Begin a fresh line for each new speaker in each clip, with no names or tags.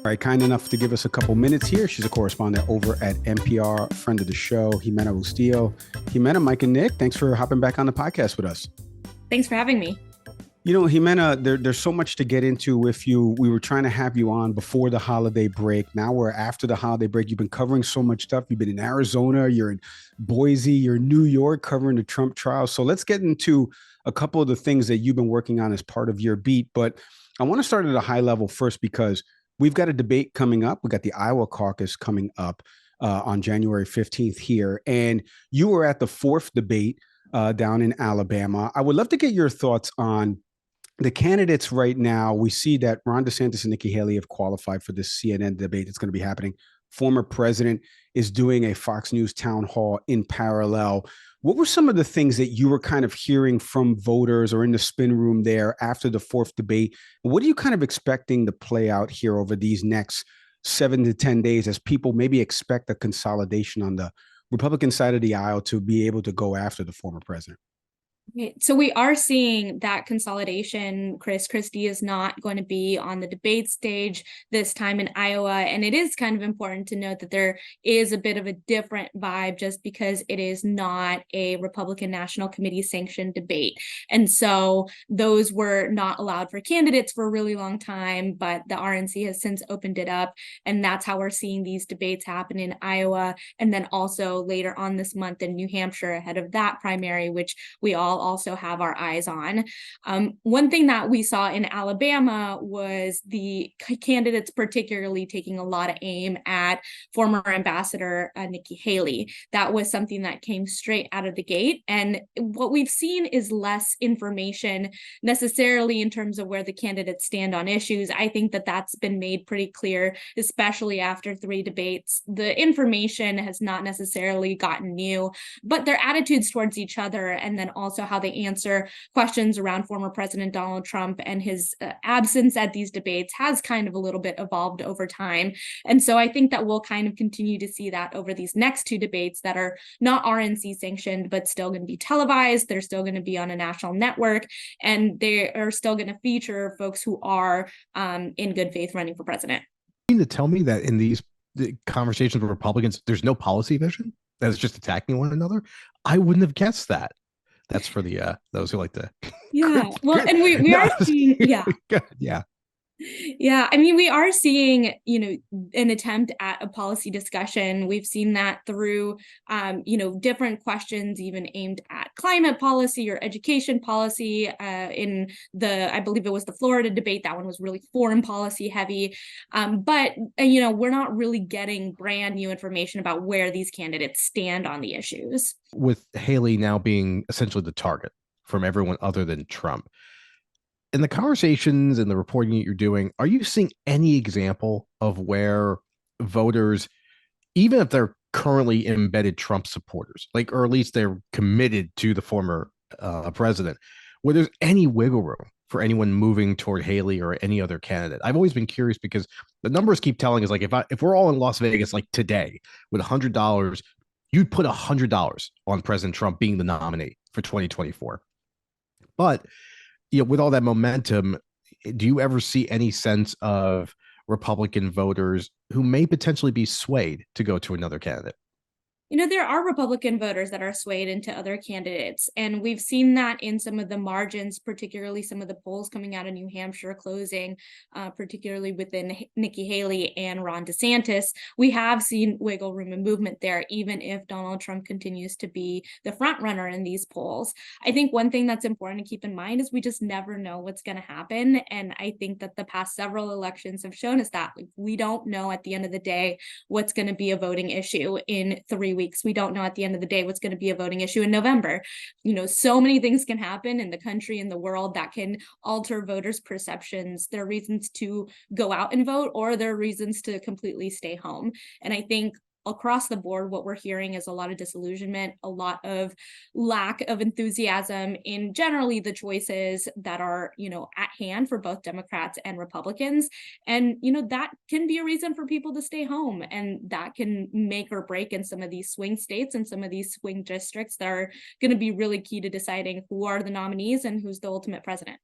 All right, kind enough to give us a couple minutes here. She's a correspondent over at NPR, friend of the show, Ximena Bustillo. Ximena, Mike, and Nick, thanks for hopping back on the podcast with us.
Thanks for having me.
You know, Ximena, there's so much to get into with you. We were trying to have you on before the holiday break. Now we're after the holiday break. You've been covering so much stuff. You've been in Arizona, you're in Boise, you're in New York covering the Trump trial. So let's get into a couple of the things that you've been working on as part of your beat. But I want to start at a high level first because we've got a debate coming up. We got the Iowa caucus coming up on January 15th here. And you were at the fourth debate down in Alabama. I would love to get your thoughts on the candidates right now. We see that Ron DeSantis and Nikki Haley have qualified for this CNN debate that's going to be happening. Former president is doing a Fox News town hall in parallel. What were some of the things that you were kind of hearing from voters or in the spin room there after the fourth debate? What are you kind of expecting to play out here over these next 7 to 10 days as people maybe expect a consolidation on the Republican side of the aisle to be able to go after the former president?
So we are seeing that consolidation. Chris Christie is not going to be on the debate stage this time in Iowa. And it is kind of important to note that there is a bit of a different vibe just because it is not a Republican National Committee sanctioned debate. And so those were not allowed for candidates for a really long time, but the RNC has since opened it up. And that's how we're seeing these debates happen in Iowa. And then also later on this month in New Hampshire ahead of that primary, which we all also have our eyes on. One thing that we saw in Alabama was the candidates particularly taking a lot of aim at former Ambassador Nikki Haley. That was something that came straight out of the gate. And what we've seen is less information necessarily in terms of where the candidates stand on issues. I think that that's been made pretty clear, especially after 3 debates. The information has not necessarily gotten new, but their attitudes towards each other and then also how they answer questions around former President Donald Trump and his absence at these debates has kind of a little bit evolved over time. And so I think that we'll kind of continue to see that over these next 2 debates that are not RNC sanctioned, but still going to be televised. They're still going to be on a national network, and they are still going to feature folks who are in good faith running for president.
You mean to tell me that in these conversations with Republicans, there's no policy vision? That it's just attacking one another? I wouldn't have guessed that. That's for the those who like to.
Yeah. Well, and we are seeing, yeah.
Yeah.
Yeah, I mean, we are seeing, an attempt at a policy discussion. We've seen that through, different questions, even aimed at climate policy or education policy. I believe it was the Florida debate. That one was really foreign policy heavy. But we're not really getting brand new information about where these candidates stand on the issues.
With Haley now being essentially the target from everyone other than Trump. In the conversations and the reporting that you're doing, are you seeing any example of where voters, even if they're currently embedded Trump supporters, or at least they're committed to the former president, where there's any wiggle room for anyone moving toward Haley or any other candidate? I've always been curious because the numbers keep telling us, if we're all in Las Vegas today with $100, you'd put $100 on President Trump being the nominee for 2024. But with all that momentum, do you ever see any sense of Republican voters who may potentially be swayed to go to another candidate?
There are Republican voters that are swayed into other candidates, and we've seen that in some of the margins, particularly some of the polls coming out of New Hampshire closing, particularly within Nikki Haley and Ron DeSantis. We have seen wiggle room and movement there, even if Donald Trump continues to be the front runner in these polls. I think one thing that's important to keep in mind is we just never know what's going to happen, and I think that the past several elections have shown us that we don't know at the end of the day what's going to be a voting issue in 3 weeks. We don't know at the end of the day what's going to be a voting issue in November. So many things can happen in the country and the world that can alter voters' perceptions. There are reasons to go out and vote, or there are reasons to completely stay home. And I think across the board, what we're hearing is a lot of disillusionment, a lot of lack of enthusiasm in generally the choices that are, at hand for both Democrats and Republicans. And, that can be a reason for people to stay home. And that can make or break in some of these swing states and some of these swing districts that are going to be really key to deciding who are the nominees and who's the ultimate president.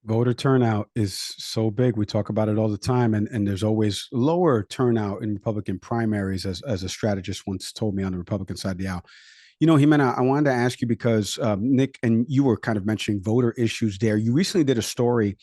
Voter turnout is so big. We talk about it all the time, and there's always lower turnout in Republican primaries, as a strategist once told me on the Republican side of the aisle. Ximena, I wanted to ask you because Nick and you were kind of mentioning voter issues there. You recently did a story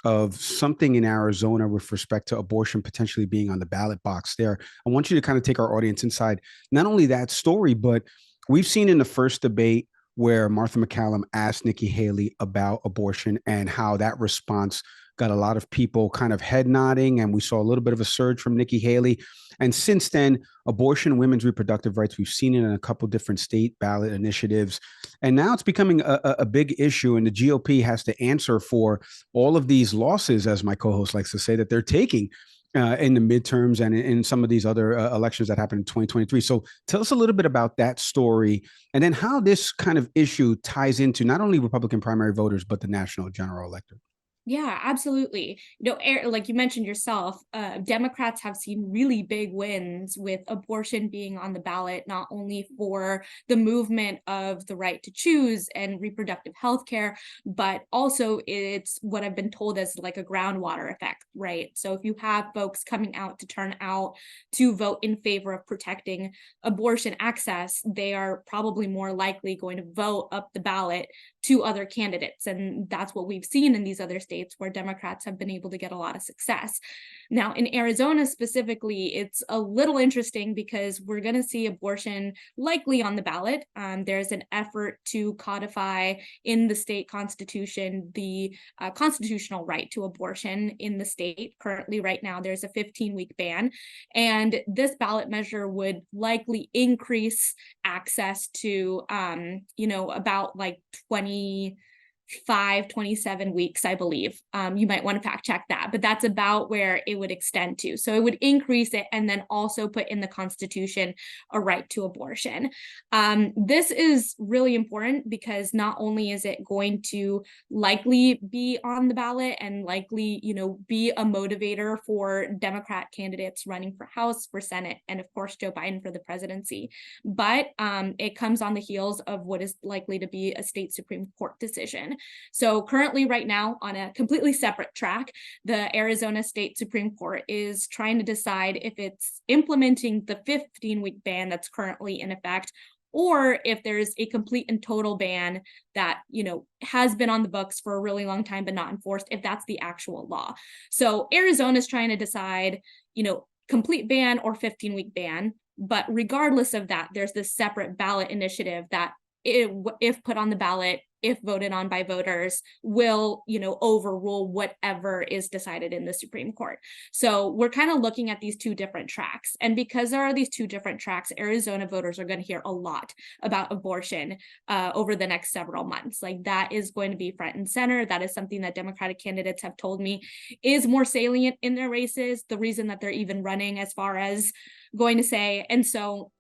of something in Arizona with respect to abortion potentially being on the ballot box there. I want you to kind of take our audience inside not only that story, but we've seen in the first debate where Martha McCallum asked Nikki Haley about abortion and how that response got a lot of people kind of head nodding. And we saw a little bit of a surge from Nikki Haley. And since then, abortion, women's reproductive rights, we've seen it in a couple different state ballot initiatives. And now it's becoming a big issue. And the GOP has to answer for all of these losses, as my co-host likes to say, that they're taking in the midterms and in some of these other elections that happened in 2023. So tell us a little bit about that story and then how this kind of issue ties into not only Republican primary voters, but the national general electorate.
Yeah, absolutely. Like you mentioned yourself, Democrats have seen really big wins with abortion being on the ballot, not only for the movement of the right to choose and reproductive health care, but also it's what I've been told as like a groundwater effect, right? So if you have folks coming out to turn out to vote in favor of protecting abortion access, they are probably more likely going to vote up the ballot to other candidates. And that's what we've seen in these other states where Democrats have been able to get a lot of success. Now, in Arizona specifically, it's a little interesting because we're going to see abortion likely on the ballot. There's an effort to codify in the state constitution the constitutional right to abortion in the state. Currently, right now, there's a 15-week ban. And this ballot measure would likely increase access to, about like 27 weeks, I believe. You might want to fact check that, but that's about where it would extend to. So it would increase it and then also put in the Constitution a right to abortion. This is really important because not only is it going to likely be on the ballot and likely, be a motivator for Democrat candidates running for House, for Senate, and of course, Joe Biden for the presidency, but it comes on the heels of what is likely to be a state Supreme Court decision. So currently right now on a completely separate track, the Arizona State Supreme Court is trying to decide if it's implementing the 15-week ban that's currently in effect, or if there's a complete and total ban that, has been on the books for a really long time, but not enforced, if that's the actual law. So Arizona's trying to decide, complete ban or 15-week ban. But regardless of that, there's this separate ballot initiative that if put on the ballot, if voted on by voters, will, overrule whatever is decided in the Supreme Court. So we're kind of looking at these two different tracks. And because there are these two different tracks, Arizona voters are going to hear a lot about abortion over the next several months. Like that is going to be front and center. That is something that Democratic candidates have told me is more salient in their races, the reason that they're even running as far as going to say. And so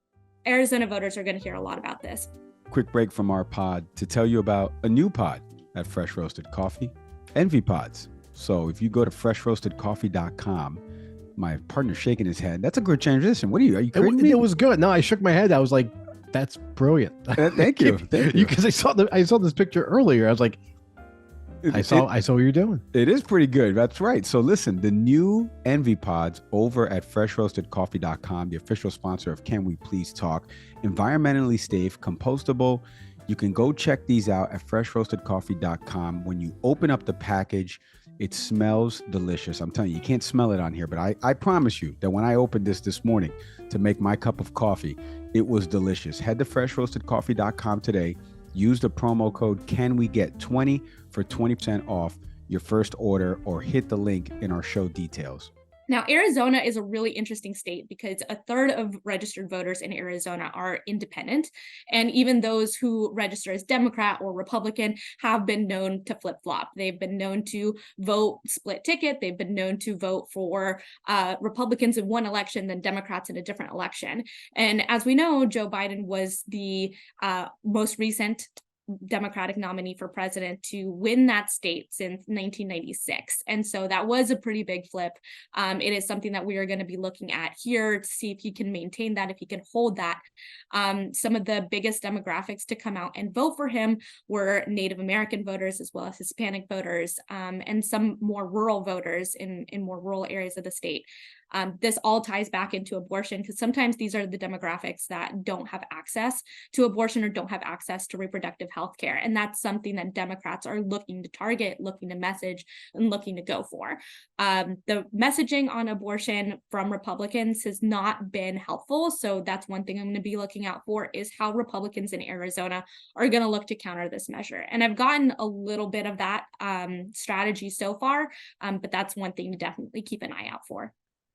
Arizona voters are going to hear a lot about this.
Quick break from our pod to tell you about a new pod at Fresh Roasted Coffee, Envy Pods. So if you go to freshroastedcoffee.com, my partner's shaking his head. That's a good transition. What are you kidding me?
It was good. No, I shook my head. I was like, that's brilliant.
Thank you.
Because I saw this picture earlier. I was like, I saw what you're doing.
It is pretty good. That's right. So listen, the new Envy Pods over at freshroastedcoffee.com, the official sponsor of Can We Please Talk, environmentally safe, compostable. You can go check these out at freshroastedcoffee.com. When you open up the package, it smells delicious. I'm telling you, you can't smell it on here, but I promise you that when I opened this morning to make my cup of coffee, it was delicious. Head to freshroastedcoffee.com today. Use the promo code CANWEGET20 for 20% off your first order, or hit the link in our show details.
Now, Arizona is a really interesting state because a third of registered voters in Arizona are independent. And even those who register as Democrat or Republican have been known to flip-flop. They've been known to vote split ticket. They've been known to vote for Republicans in one election, then Democrats in a different election. And as we know, Joe Biden was the most recent Democratic nominee for president to win that state since 1996. And so that was a pretty big flip. It is something that we are going to be looking at here to see if he can maintain that, if he can hold that. Some of the biggest demographics to come out and vote for him were Native American voters, as well as Hispanic voters, and some more rural voters in more rural areas of the state. This all ties back into abortion, because sometimes these are the demographics that don't have access to abortion or don't have access to reproductive health care. And that's something that Democrats are looking to target, looking to message, and looking to go for. The messaging on abortion from Republicans has not been helpful. So that's one thing I'm going to be looking out for, is how Republicans in Arizona are going to look to counter this measure. And I've gotten a little bit of that strategy so far, but that's one thing to definitely keep an eye out for.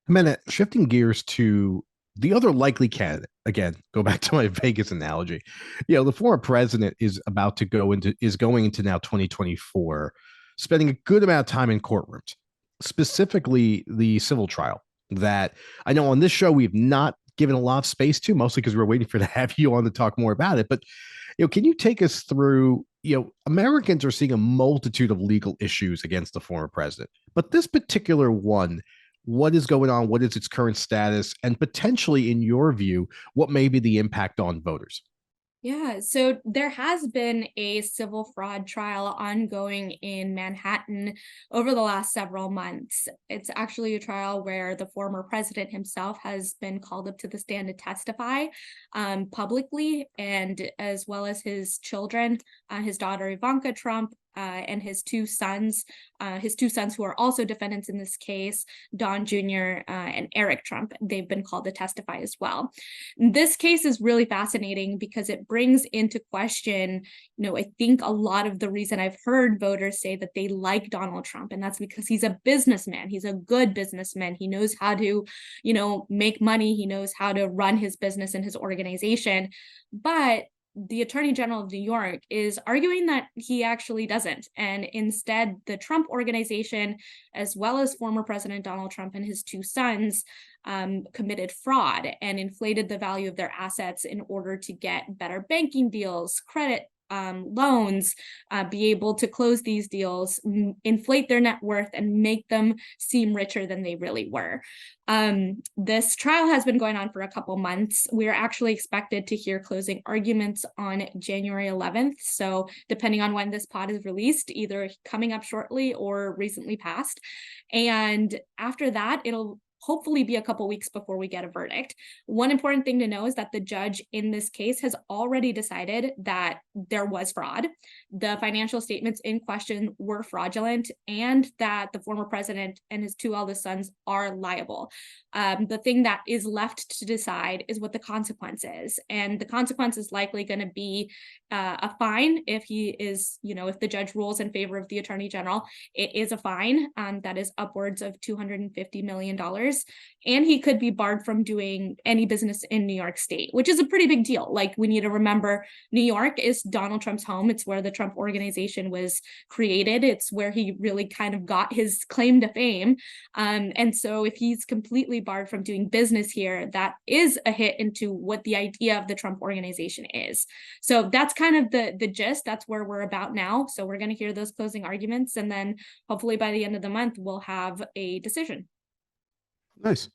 Ximena, shifting gears to the other likely candidate, again, go back to my Vegas analogy. The former president is going into now 2024, spending a good amount of time in courtrooms, specifically the civil trial that I know on this show we've not given a lot of space to, mostly because we're waiting to have you on to talk more about it. But can you take us through? Americans are seeing a multitude of legal issues against the former president, but this particular one, what is going on? What is its current status? And potentially, in your view, what may be the impact on voters?
Yeah, so there has been a civil fraud trial ongoing in Manhattan over the last several months. It's actually a trial where the former president himself has been called up to the stand to testify publicly, and as well as his children, his daughter Ivanka Trump, and his two sons who are also defendants in this case, Don Jr. And Eric Trump. They've been called to testify as well. This case is really fascinating because it brings into question, I think a lot of the reason I've heard voters say that they like Donald Trump, and that's because he's a businessman. He's a good businessman. He knows how to, make money. He knows how to run his business and his organization. But the Attorney General of New York is arguing that he actually doesn't. And instead, the Trump organization, as well as former President Donald Trump and his two sons, committed fraud and inflated the value of their assets in order to get better banking deals, credit loans, be able to close these deals, inflate their net worth, and make them seem richer than they really were. This trial has been going on for a couple months. We're actually expected to hear closing arguments on January 11th. So depending on when this pod is released, either coming up shortly or recently passed. And after that, it'll hopefully be a couple weeks before we get a verdict. One important thing to know is that the judge in this case has already decided that there was fraud. The financial statements in question were fraudulent, and that the former president and his two eldest sons are liable. The thing that is left to decide is what the consequence is. And the consequence is likely going to be a fine if he is, if the judge rules in favor of the attorney general. It is a fine that is upwards of $250 million. And he could be barred from doing any business in New York State, which is a pretty big deal. Like, we need to remember, New York is Donald Trump's home. It's where the Trump organization was created. It's where he really kind of got his claim to fame. And so if he's completely barred from doing business here, that is a hit into what the idea of the Trump organization is. So that's kind of the gist. That's where we're about now. So we're going to hear those closing arguments, and then hopefully by the end of the month, we'll have a decision.
Nice.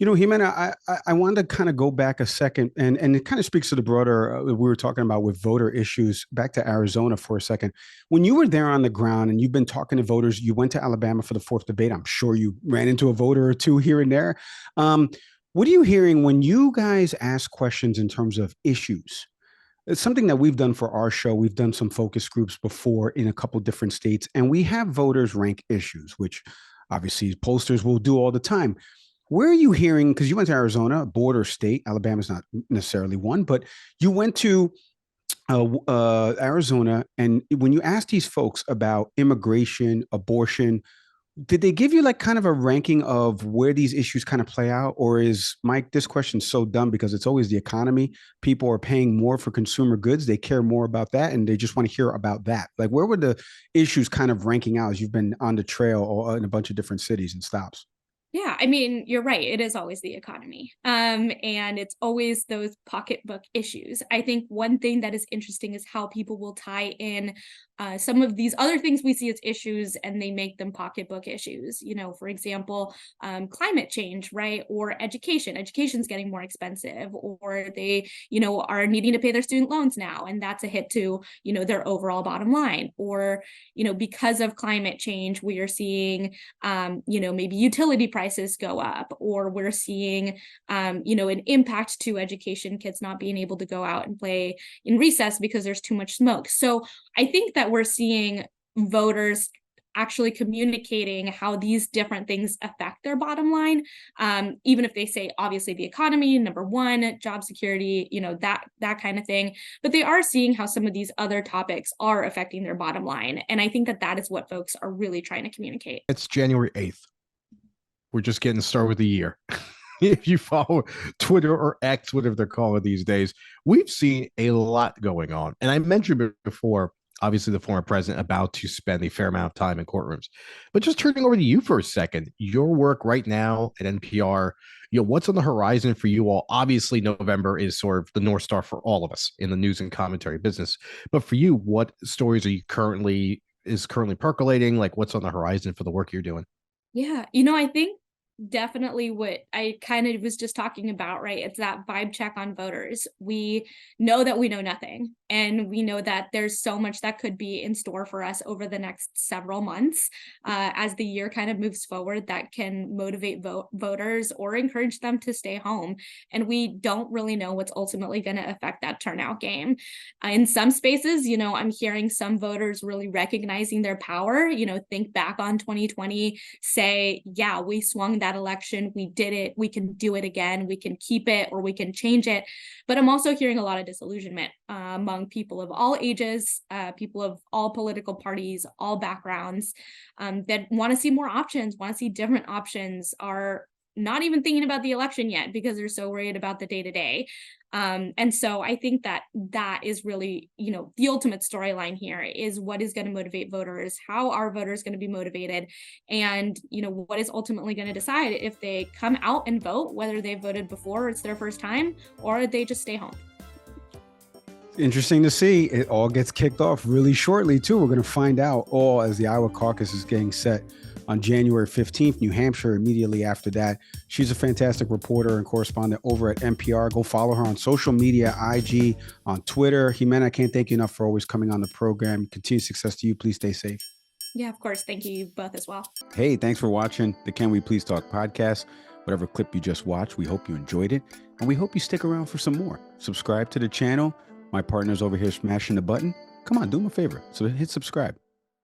Ximena, I wanted to kind of go back a second, and it kind of speaks to the broader, we were talking about with voter issues, back to Arizona for a second. When you were there on the ground and you've been talking to voters, you went to Alabama for the fourth debate. I'm sure you ran into a voter or two here and there. What are you hearing when you guys ask questions in terms of issues? It's something that we've done for our show. We've done some focus groups before in a couple different states, and we have voters rank issues, which obviously pollsters will do all the time. Where are you hearing, because you went to Arizona, border state, Alabama's not necessarily one, but you went to Arizona, and when you asked these folks about immigration, abortion, did they give you like kind of a ranking of where these issues kind of play out? Or is, Mike, this question so dumb because it's always the economy. People are paying more for consumer goods. They care more about that, and they just want to hear about that. Like, where were the issues kind of ranking out as you've been on the trail or in a bunch of different cities and stops?
Yeah, I mean, you're right. It is always the economy. And it's always those pocketbook issues. I think one thing that is interesting is how people will tie in some of these other things we see as issues and they make them pocketbook issues. For example, climate change, right? Or education. Education's getting more expensive, or they, are needing to pay their student loans now. And that's a hit to, their overall bottom line. Or, because of climate change, we are seeing, maybe utility prices go up, or we're seeing, an impact to education, kids not being able to go out and play in recess because there's too much smoke. So I think that we're seeing voters actually communicating how these different things affect their bottom line, even if they say, obviously, the economy, number one, job security, that kind of thing. But they are seeing how some of these other topics are affecting their bottom line. And I think that that is what folks are really trying to communicate.
It's January 8th. We're just getting started with the year. If you follow Twitter or X, whatever they're calling it these days, we've seen a lot going on. And I mentioned before, obviously, the former president about to spend a fair amount of time in courtrooms. But just turning over to you for a second, your work right now at NPR, what's on the horizon for you all? Obviously, November is sort of the North Star for all of us in the news and commentary business. But for you, what stories are you currently percolating? Like, what's on the horizon for the work you're doing?
Yeah, I think definitely what I kind of was just talking about, right? It's that vibe check on voters. We know that we know nothing, and we know that there's so much that could be in store for us over the next several months as the year kind of moves forward that can motivate voters or encourage them to stay home. And we don't really know what's ultimately going to affect that turnout game. In some spaces, I'm hearing some voters really recognizing their power, think back on 2020, say, yeah, we swung that election, we did it, we can do it again, we can keep it or we can change it. But I'm also hearing a lot of disillusionment among people of all ages, people of all political parties, all backgrounds, that want to see more options, want to see different options, are not even thinking about the election yet because they're so worried about the day-to-day. And so I think that is really, the ultimate storyline here is what is going to motivate voters, how are voters going to be motivated, and, what is ultimately going to decide if they come out and vote, whether they voted before, it's their first time, or they just stay home.
Interesting to see. It all gets kicked off really shortly, too. We're going to find out all as the Iowa caucus is getting set on January 15th, New Hampshire immediately after that. She's a fantastic reporter and correspondent over at NPR. Go follow her on social media, IG, on Twitter. Ximena, I can't thank you enough for always coming on the program. Continued success to you. Please stay safe.
Yeah, of course. Thank you both as well.
Hey, thanks for watching the Can We Please Talk podcast. Whatever clip you just watched, we hope you enjoyed it. And we hope you stick around for some more. Subscribe to the channel. My partner's over here smashing the button. Come on, do him a favor. So hit subscribe.